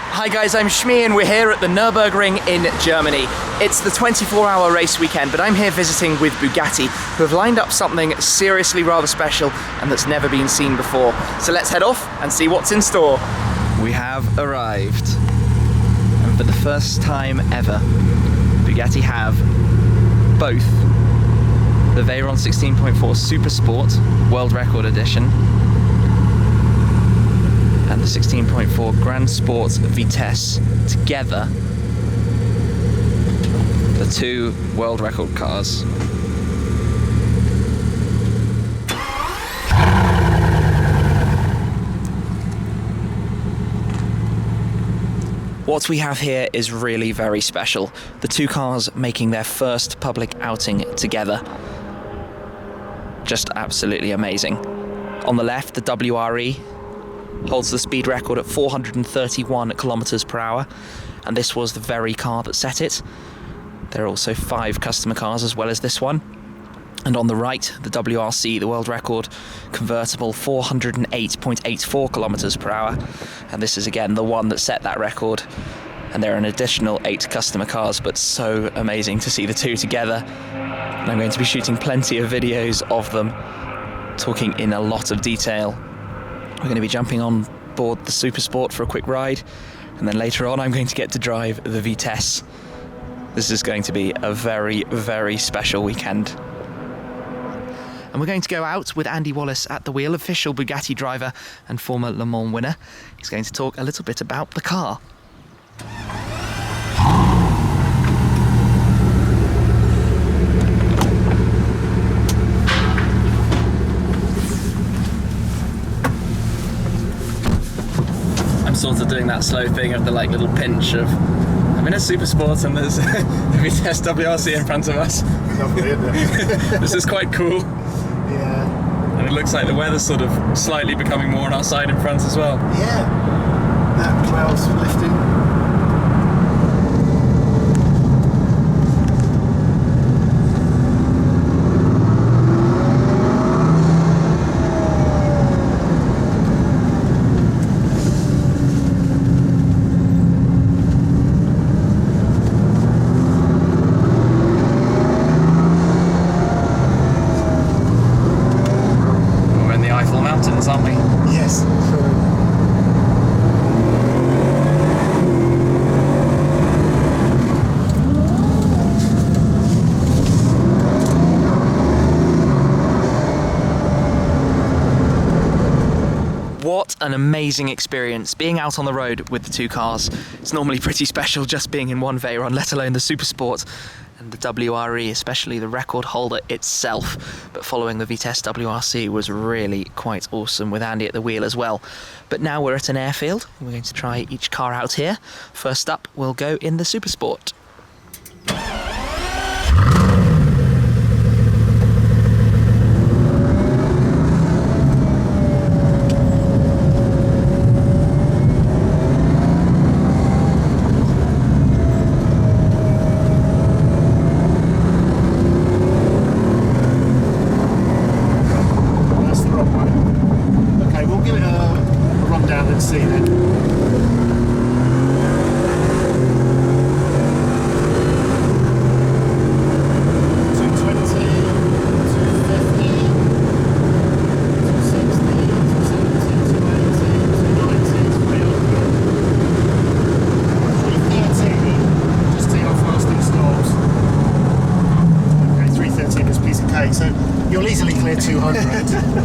Hi guys, I'm Shmi and we're here at the Nurburgring in Germany. It's the 24-hour race weekend, but I'm here visiting with Bugatti, who have lined up something seriously rather special and that's never been seen before. So let's head off and see what's in store. We have arrived, and for the first time ever, Bugatti have both the Veyron 16.4 Super Sport World Record Edition and the 16.4 Grand Sport Vitesse together, the two world record cars. What we have here is really very special. The two cars making their first public outing together. Just absolutely amazing. On the left, the WRE holds the speed record at 431 kilometers per hour, and this was the very car that set it. There are also 5 customer cars as well as this one. And on the right, the WRC, the world record convertible, 408.84 kilometers per hour, and this is again the one that set that record. And there are an additional 8 customer cars, but so amazing to see the two together. And I'm going to be shooting plenty of videos of them, talking in a lot of detail. We're going to be jumping on board the Super Sport for a quick ride, and then later on I'm going to get to drive the Vitesse. This is going to be a very, very special weekend. And we're going to go out with Andy Wallace at the wheel, official Bugatti driver and former Le Mans winner. He's going to talk a little bit about the car. Sort of doing that slow thing of the little pinch of I'm in a Super Sport and there's the Vitesse WRC in front of us. Lovely, isn't it? This is quite cool. Yeah. And it looks like the weather's sort of slightly becoming more on our side in front as well. Yeah. That cloud's lifting. Aren't we? Yes. What an amazing experience being out on the road with the two cars. It's normally pretty special just being in one Veyron, let alone the Super Sport and the WRE, especially the record holder itself. But following the Vitesse WRC was really quite awesome with Andy at the wheel as well. But now we're at an airfield. We're going to try each car out here. First up, we'll go in the Super Sport. See then. 220, 250, 260, 270, 280, 290, 313. Just see how fast it stalls. Okay, 313 is a piece of cake, so you'll easily clear 200.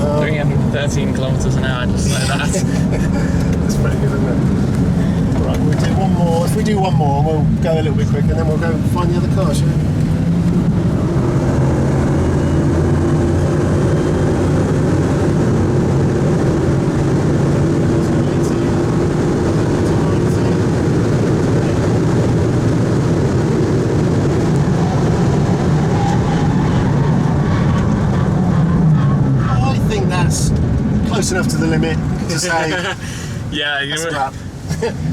313 kilometers an hour, just like that. That's pretty good, isn't it? Right, we'll do one more. If we do one more, we'll go a little bit quicker and then we'll go find the other car, shall we? Close enough to the limit to say yeah,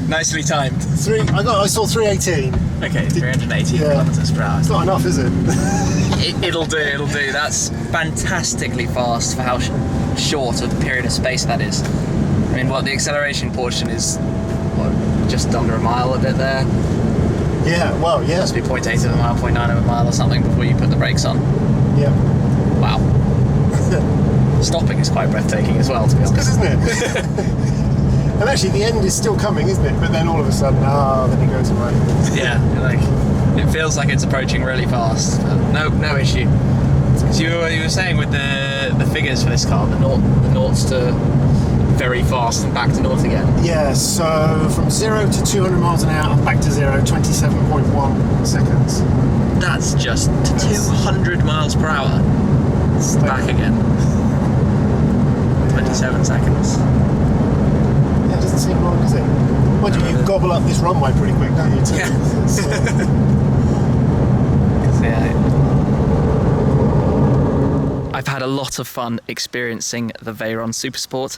Nicely timed. I saw 318. Okay, 380 kilometers per hour. It's not enough, is it? It'll do. That's fantastically fast for how short of a period of space that is. I mean, the acceleration portion is just under a mile a bit there. Yeah, well, yeah. Must be 0.8 of a mile, 0.9 of a mile or something before you put the brakes on. Yeah. Wow. Stopping is quite breathtaking as well, to be honest. It's good, isn't it? And actually, the end is still coming, isn't it? But then all of a sudden, then it goes away. Yeah, it feels like it's approaching really fast. No issue. Because you were saying with the figures for this car, the noughts to very fast and back to north again. Yeah, so from 0 to 200 miles an hour and back to 0, 27.1 seconds. That's just to 200 miles per hour. It's back again. 27 seconds. Yeah, it doesn't seem long, does it? Mind you, you gobble up this runway pretty quick, don't you? Yeah. I've had a lot of fun experiencing the Veyron Super Sport,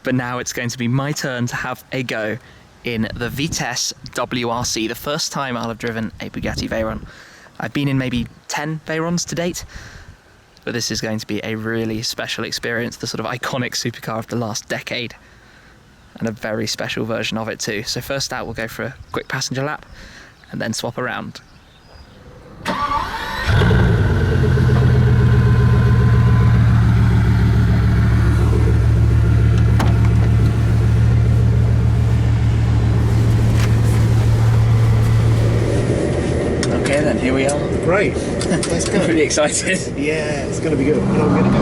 but now it's going to be my turn to have a go in the Vitesse WRC, the first time I'll have driven a Bugatti Veyron. I've been in maybe 10 Veyrons to date, but this is going to be a really special experience, the sort of iconic supercar of the last decade, and a very special version of it too. So first out, we'll go for a quick passenger lap and then swap around. Okay then, here we are. Great. Let's go. I'm pretty excited. Yeah, it's going to be good. And I'm going to go.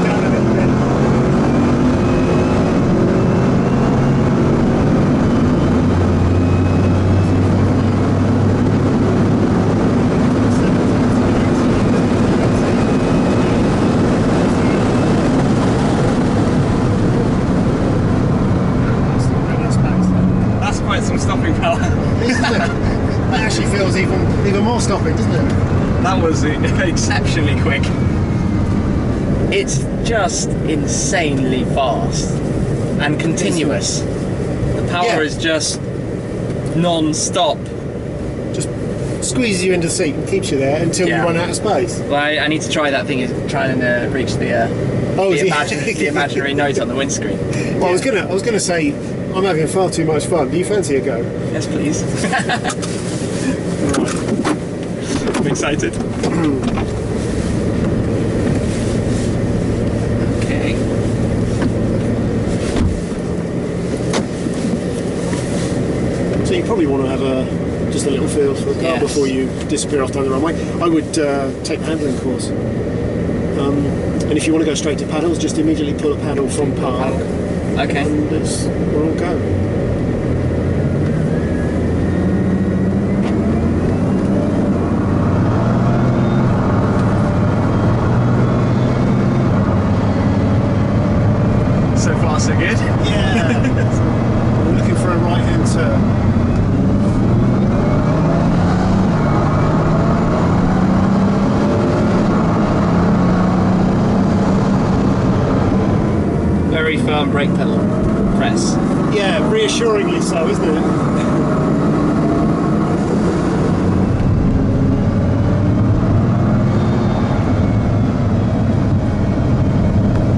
Down a little bit. That's quite some stopping power. That actually feels even more stopping, doesn't it? That was exceptionally quick. It's just insanely fast and continuous. The power is just non-stop. Just squeezes you into the seat and keeps you there until you run out of space. Well, I need to try that thing, try and reach the imaginary note on the windscreen. Well, I was gonna say, I'm having far too much fun. Do you fancy a go? Yes, please. Right. I'm excited. Okay. So you probably want to have just a little feel for the car before you disappear off down the runway. I would take the handling course. And if you want to go straight to paddles, just immediately pull a paddle from park. Okay. And we're all go. So far, so good. Yeah. We're looking for a right-hand turn. Very firm brake pedal press. Yeah, reassuringly so, isn't it?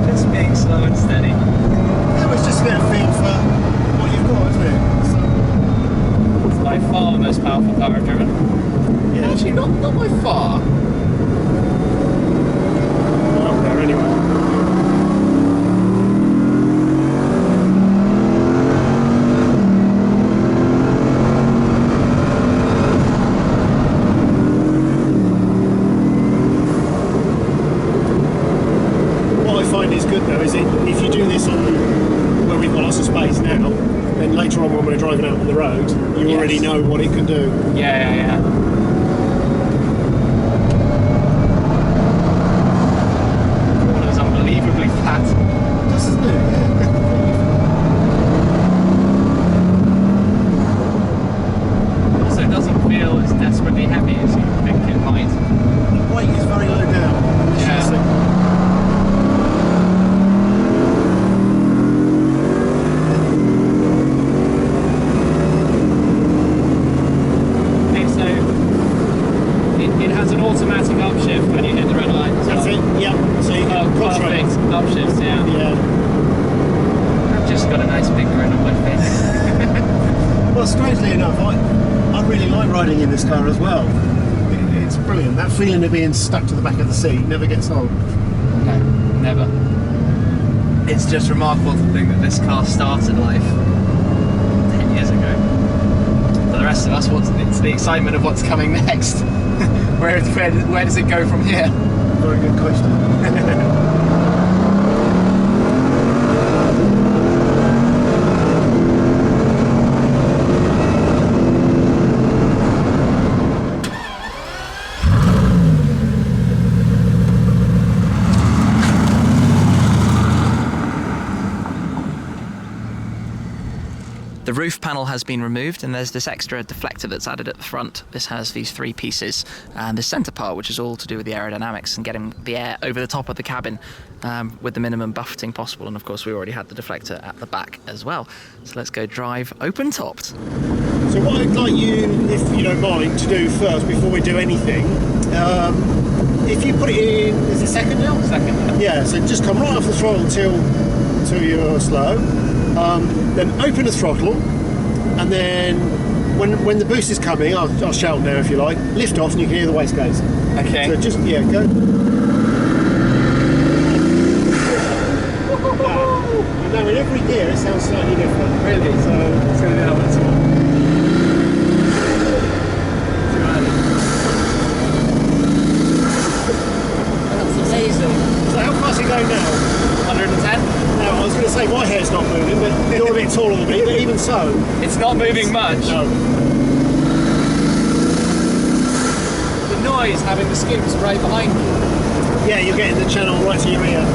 Just being slow and steady. Yeah, it's just a bit of feel for what you've got, isn't it? So, It's by far the most powerful car I've driven. yeah, Actually, not by far. up there anyway. If you do this on where we've got lots of space now, then later on when we're driving out on the road, you already know what it can do. Yeah. It was unbelievably flat. Doesn't it? It also doesn't feel as desperately heavy as you think it might. The weight is very low down. Yeah. riding in this car as well. It's brilliant. That feeling of being stuck to the back of the seat never gets old. No, never. It's just remarkable to think that this car started life 10 years ago. For the rest of us, it's the excitement of what's coming next. where does it go from here? Very good question. The roof panel has been removed and there's this extra deflector that's added at the front. This has these 3 pieces and the centre part, which is all to do with the aerodynamics and getting the air over the top of the cabin with the minimum buffeting possible. And of course we already had the deflector at the back as well. So let's go drive open-topped. So what I'd like you, if you don't mind, to do first before we do anything, if you put it in, is it second now? Second. Yeah, so just come right off the throttle till you're slow. Then open the throttle, and then when the boost is coming, I'll shout now if you like, lift off and you can hear the wastegates. Okay. So just, yeah, go. And now in every gear it sounds slightly different. Really? So it's going to be a bit more. That's amazing. So how fast are you going now? 110? Now, I was going to say my hair's not moving, but you're a bit taller than me, but even so... It's not moving much. No. The noise having the skims right behind you. Yeah, you're getting the channel right to your ear.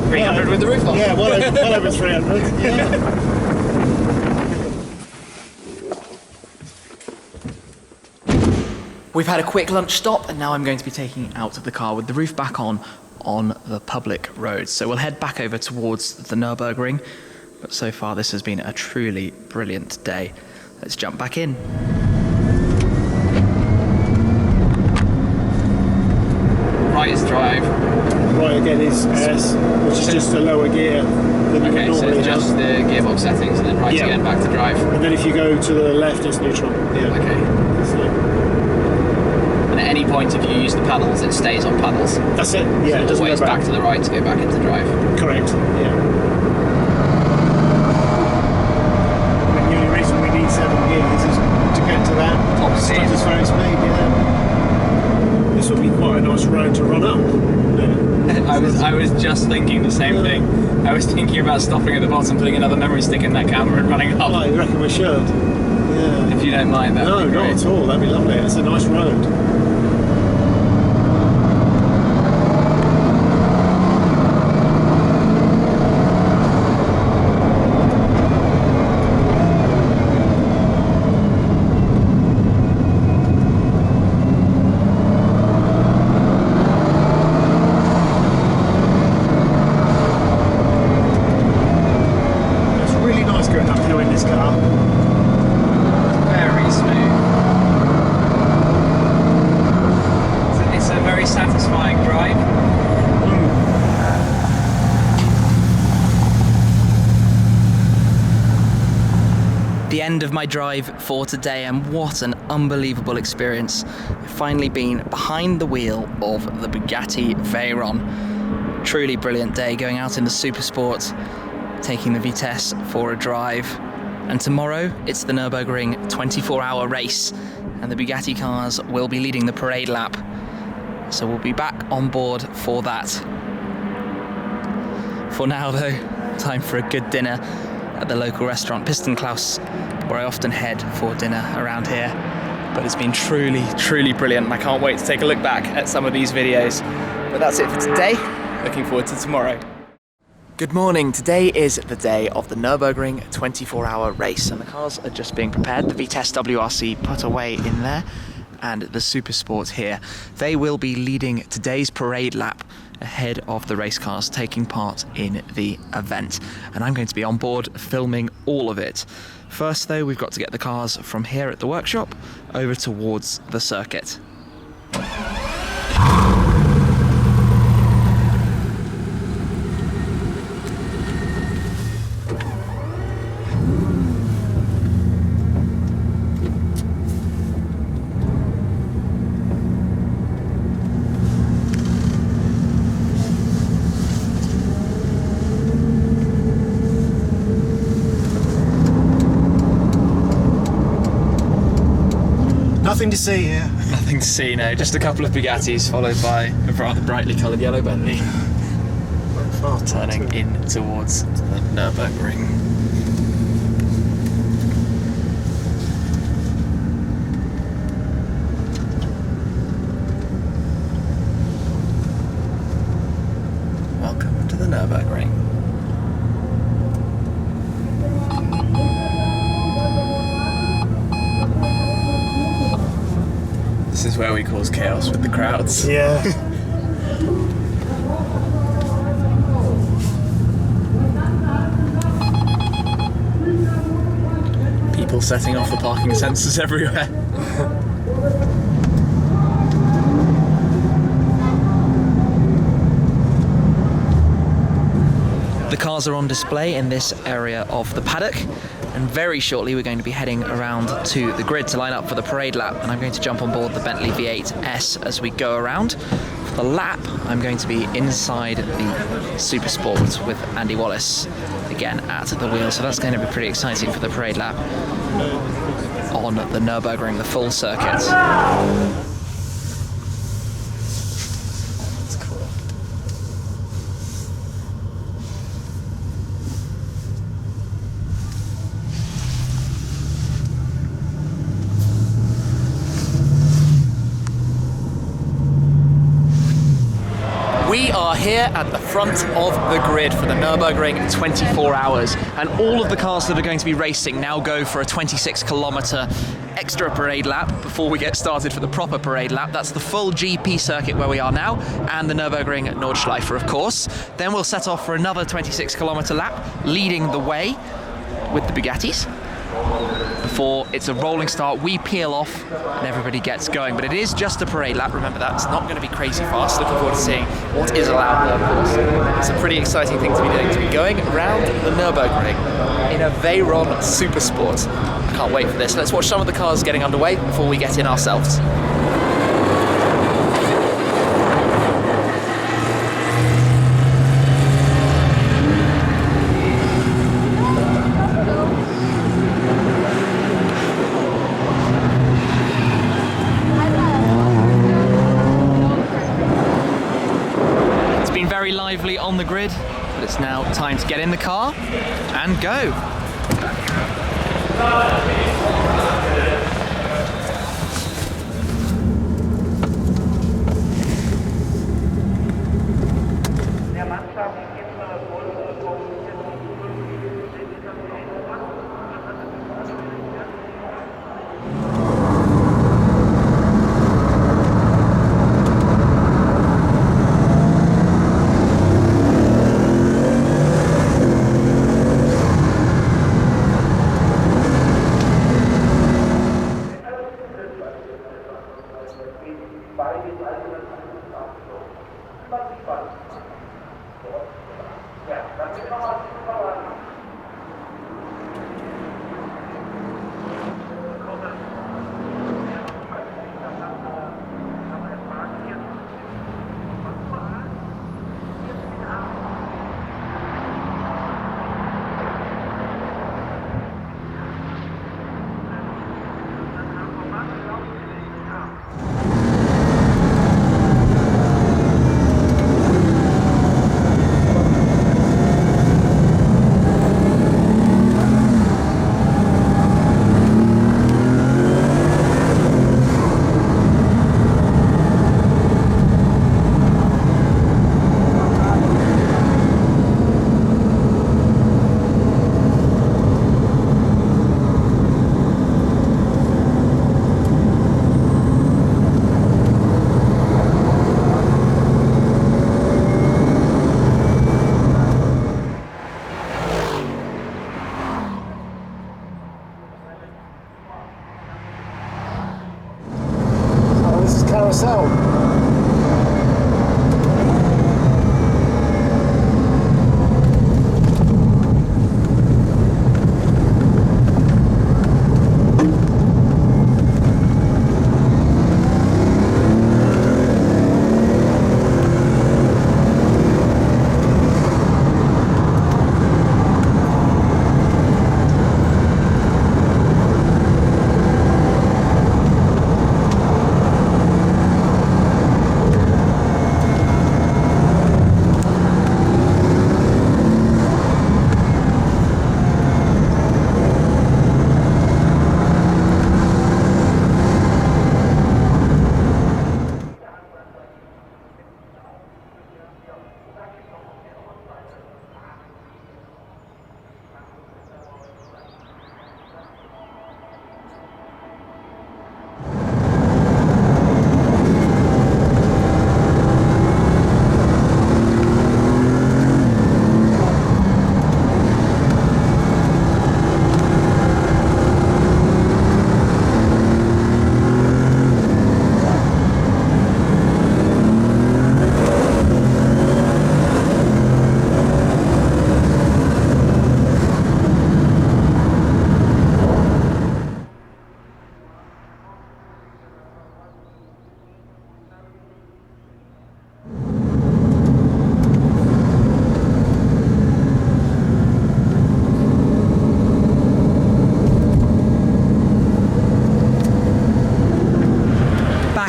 300 with the roof off. Yeah, well over 300. Yeah. We've had a quick lunch stop and now I'm going to be taking it out of the car with the roof back on the public roads. So we'll head back over towards the Nurburgring. But so far this has been a truly brilliant day. Let's jump back in. Right is drive. Right again is S, which is just a lower gear than you would Okay, so normally it's just have. the gearbox settings and then right Yeah. again back to drive. And then if you go to the left, it's neutral. Yeah. Okay. So And at any point if you use the paddles, it stays on paddles. that's it. Yeah, So it doesn't always go back to the right to go back into drive. Correct. Yeah. The only reason we need 7 gears is to get to that Top speed. stratospheric speed. Yeah. This will be quite a nice road to run up. Yeah. I was just thinking the same thing. I was thinking about stopping at the bottom, putting another memory stick in that camera and running up. Oh, you reckon we should? Yeah. If you don't mind, that No, would be not great. at all. That'd be lovely. It's a nice road. It's really nice going uphill in this car. Very smooth. It's a very satisfying drive. The end of my drive for today, and what an unbelievable experience. I've finally been behind the wheel of the Bugatti Veyron. Truly brilliant day going out in the Super Sport, taking the Vitesse for a drive. And tomorrow it's the Nurburgring 24-hour race and the Bugatti cars will be leading the parade lap. So we'll be back on board for that. For now though, time for a good dinner at the local restaurant Piston Klaus, where I often head for dinner around here. But it's been truly, truly brilliant and I can't wait to take a look back at some of these videos. But that's it for today. Looking forward to tomorrow. Good morning. Today is the day of the Nürburgring 24-hour race and the cars are just being prepared. The Vitesse WRC put away in there and the Super Sport here. They will be leading today's parade lap ahead of the race cars taking part in the event. And I'm going to be on board filming all of it. First though, we've got to get the cars from here at the workshop over towards the circuit. Nothing to see here. Nothing to see, no. Just a couple of Bugattis followed by a rather brightly coloured yellow Bentley. Turning in towards the Nurburgring. Welcome to the Nurburgring. This is where we cause chaos with the crowds. Yeah. People setting off the parking sensors everywhere. The cars are on display in this area of the paddock, and very shortly we're going to be heading around to the grid to line up for the parade lap, and I'm going to jump on board the Bentley V8S as we go around. For the lap, I'm going to be inside the Super Sport with Andy Wallace again at the wheel, so that's going to be pretty exciting for the parade lap on the Nürburgring, the full circuit. We are here at the front of the grid for the Nürburgring 24 hours, and all of the cars that are going to be racing now go for a 26-kilometre extra parade lap before we get started for the proper parade lap. That's the full GP circuit where we are now, and the Nürburgring Nordschleife, of course. Then we'll set off for another 26-kilometre lap, leading the way with the Bugattis. Before it's a rolling start, we peel off and everybody gets going. But it is just a parade lap, remember that. It's not going to be crazy fast. Looking forward to seeing what is allowed there, of course. It's a pretty exciting thing to be doing, to be going around the Nürburgring in a Veyron Super Sport. I can't wait for this. Let's watch some of the cars getting underway before we get in ourselves. Very lively on the grid, but it's now time to get in the car and go. sell.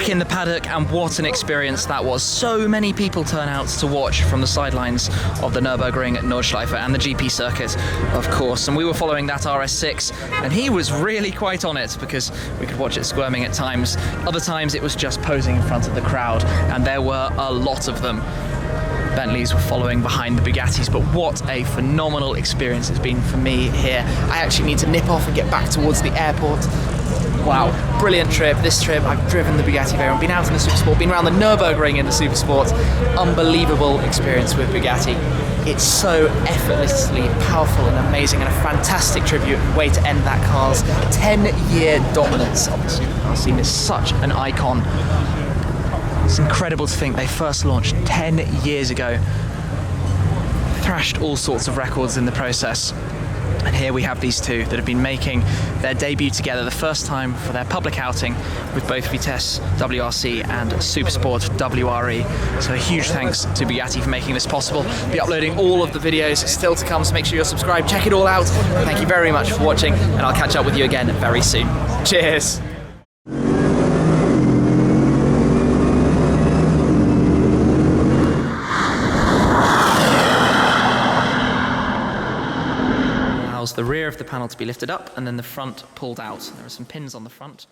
In the paddock, and what an experience that was. So many people turn out to watch from the sidelines of the Nurburgring, Nordschleife and the GP circuit, of course, and we were following that RS6 and he was really quite on it because we could watch it squirming at times. Other times it was just posing in front of the crowd, and there were a lot of them. Bentleys were following behind the Bugattis, but what a phenomenal experience it's been for me here. I actually need to nip off and get back towards the airport. Wow, brilliant trip. This trip, I've driven the Bugatti Veyron, been out in the Super Sport, been around the Nurburgring in the Super Sport. Unbelievable experience with Bugatti. It's so effortlessly powerful and amazing, and a fantastic tribute and way to end that car's 10-year dominance on the supercar scene. It's such an icon. It's incredible to think they first launched 10 years ago, thrashed all sorts of records in the process. And here we have these two that have been making their debut together, the first time for their public outing with both Vitesse WRC and Super Sport WRE. So a huge thanks to Bugatti for making this possible. I'll be uploading all of the videos still to come, so make sure you're subscribed, check it all out. Thank you very much for watching, and I'll catch up with you again very soon. Cheers! The rear of the panel to be lifted up and then the front pulled out. There are some pins on the front.